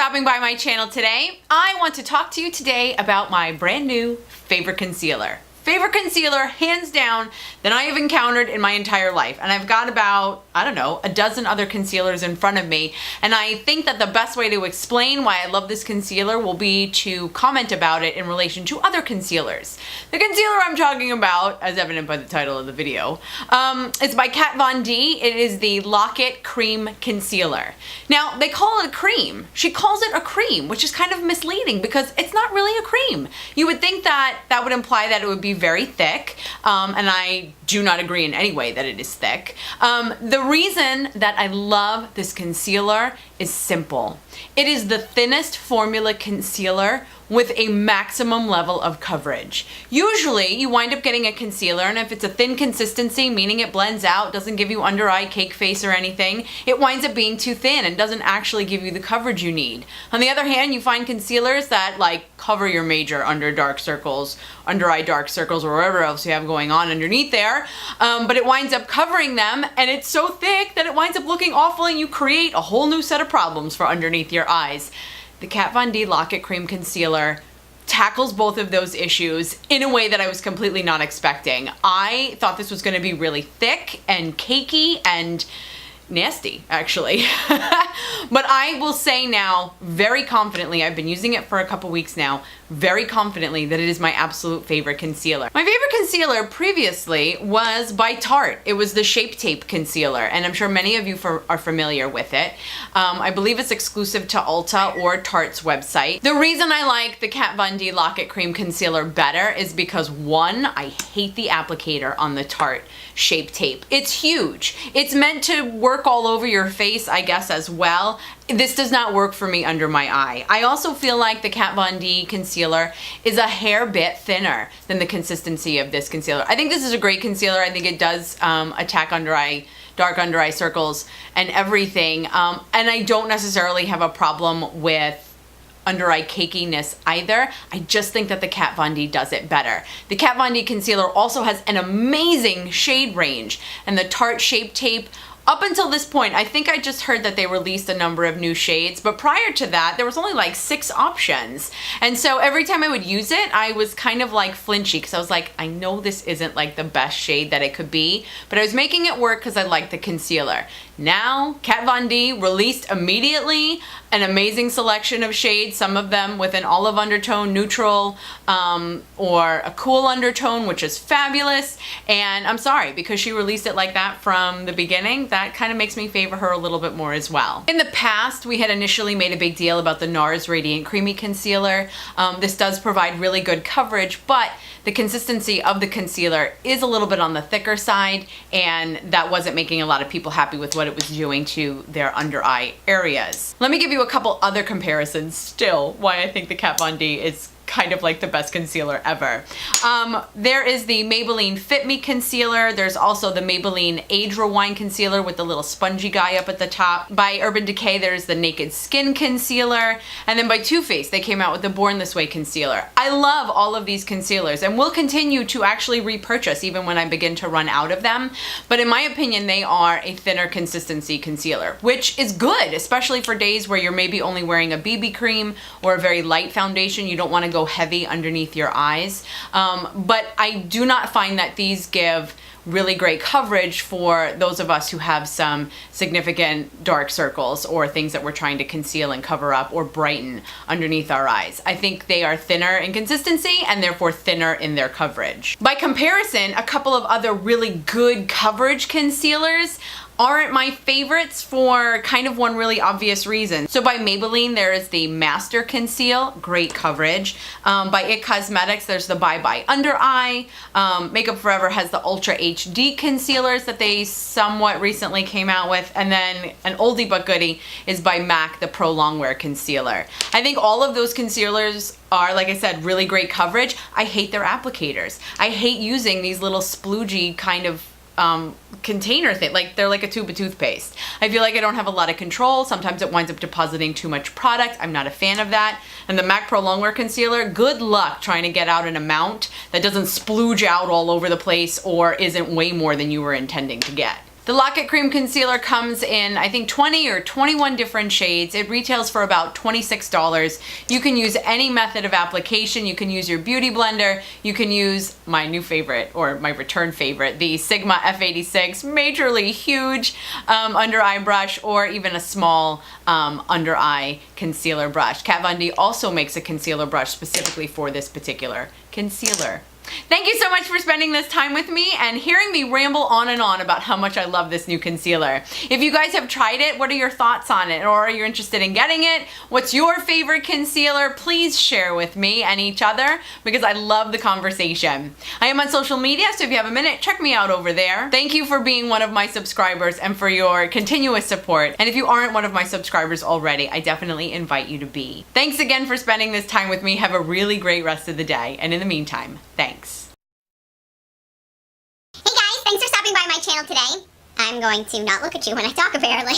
stopping by my channel today. I want to talk to you today about my brand new favorite concealer. Favorite concealer, hands down, that I have encountered in my entire life. And I've got about, I don't know, a dozen other concealers in front of me. And I think that the best way to explain why I love this concealer will be to comment about it in relation to other concealers. The concealer I'm talking about, as evident by the title of the video, is by Kat Von D. It is the Lock-It Cream Concealer. Now, they call it a cream. She calls it a cream, which is kind of misleading because it's not really a cream. You would think that that would imply that it would be very thick, and I do not agree in any way that it is thick. The reason that I love this concealer is simple. It is the thinnest formula concealer with a maximum level of coverage. Usually you wind up getting a concealer, and if it's a thin consistency, meaning it blends out, doesn't give you under eye cake face or anything, it winds up being too thin and doesn't actually give you the coverage you need. On the other hand, you find concealers that like cover your major under dark circles, under eye dark circles, or whatever else you have going on underneath there, but it winds up covering them, and it's so thick that it winds up looking awful, and you create a whole new set of problems for underneath your eyes. The Kat Von D Lock-It Cream Concealer tackles both of those issues in a way that I was completely not expecting. I thought this was going to be really thick and cakey and nasty, actually. But I will say now, very confidently, I've been using it for a couple weeks now, very confidently that it is my absolute favorite concealer. My favorite concealer previously was by Tarte. It was the Shape Tape Concealer, and I'm sure many of you are familiar with it. I believe it's exclusive to Ulta or Tarte's website. The reason I like the Kat Von D Lock-It Cream Concealer better is because, one, I hate the applicator on the Tarte Shape Tape. It's huge. It's meant to work all over your face, I guess, as well. This does not work for me under my eye. I also feel like the Kat Von D concealer is a hair bit thinner than the consistency of this concealer. I think this is a great concealer. I think it does attack under eye, dark under eye circles and everything. And I don't necessarily have a problem with under eye cakiness either. I just think that the Kat Von D does it better. The Kat Von D concealer also has an amazing shade range, and the Tarte Shape Tape, up until this point, I think I just heard that they released a number of new shades, but prior to that, there was only like 6 options. And so every time I would use it, I was kind of like flinchy because I was like, I know this isn't like the best shade that it could be, but I was making it work because I liked the concealer. Now, Kat Von D released immediately an amazing selection of shades, some of them with an olive undertone, neutral, or a cool undertone, which is fabulous. And I'm sorry, because she released it like that from the beginning, that kind of makes me favor her a little bit more as well. In the past, we had initially made a big deal about the NARS Radiant Creamy Concealer. This does provide really good coverage, but the consistency of the concealer is a little bit on the thicker side, and that wasn't making a lot of people happy with what it was doing to their under eye areas. Let me give you a couple other comparisons still why I think the Kat Von D is kind of like the best concealer ever. There is the Maybelline Fit Me Concealer. There's also the Maybelline Age Rewind Concealer with the little spongy guy up at the top. By Urban Decay, there's the Naked Skin Concealer. And then by Too Faced, they came out with the Born This Way Concealer. I love all of these concealers and will continue to actually repurchase even when I begin to run out of them. But in my opinion, they are a thinner consistency concealer, which is good, especially for days where you're maybe only wearing a BB cream or a very light foundation. You don't want to go heavy underneath your eyes, but I do not find that these give really great coverage for those of us who have some significant dark circles or things that we're trying to conceal and cover up or brighten underneath our eyes. I think they are thinner in consistency and therefore thinner in their coverage. By comparison, a couple of other really good coverage concealers aren't my favorites for kind of one really obvious reason. So by Maybelline, there is the Master Conceal, great coverage. By IT Cosmetics, there's the Bye Bye Under Eye. Makeup Forever has the Ultra HD concealers that they somewhat recently came out with. And then an oldie but goodie is by MAC, the Pro Longwear Concealer. I think all of those concealers are, like I said, really great coverage. I hate their applicators. I hate using these little sploogey kind of container thing, like they're like a tube of toothpaste. I feel like I don't have a lot of control. Sometimes it winds up depositing too much product. I'm not a fan of that. And the MAC Pro Longwear Concealer, good luck trying to get out an amount that doesn't splooge out all over the place or isn't way more than you were intending to get. The Lock-It Cream Concealer comes in, I think, 20 or 21 different shades. It retails for about $26. You can use any method of application. You can use your beauty blender. You can use my new favorite, or my return favorite, the Sigma F86 majorly huge under eye brush, or even a small under eye concealer brush. Kat Von D also makes a concealer brush specifically for this particular concealer. Thank you so much for spending this time with me and hearing me ramble on and on about how much I love this new concealer. If you guys have tried it, what are your thoughts on it? Or are you interested in getting it? What's your favorite concealer? Please share with me and each other because I love the conversation. I am on social media, so if you have a minute, check me out over there. Thank you for being one of my subscribers and for your continuous support. And if you aren't one of my subscribers already, I definitely invite you to be. Thanks again for spending this time with me. Have a really great rest of the day. And in the meantime, thanks. Hey guys, thanks for stopping by my channel today. I'm going to not look at you when I talk apparently.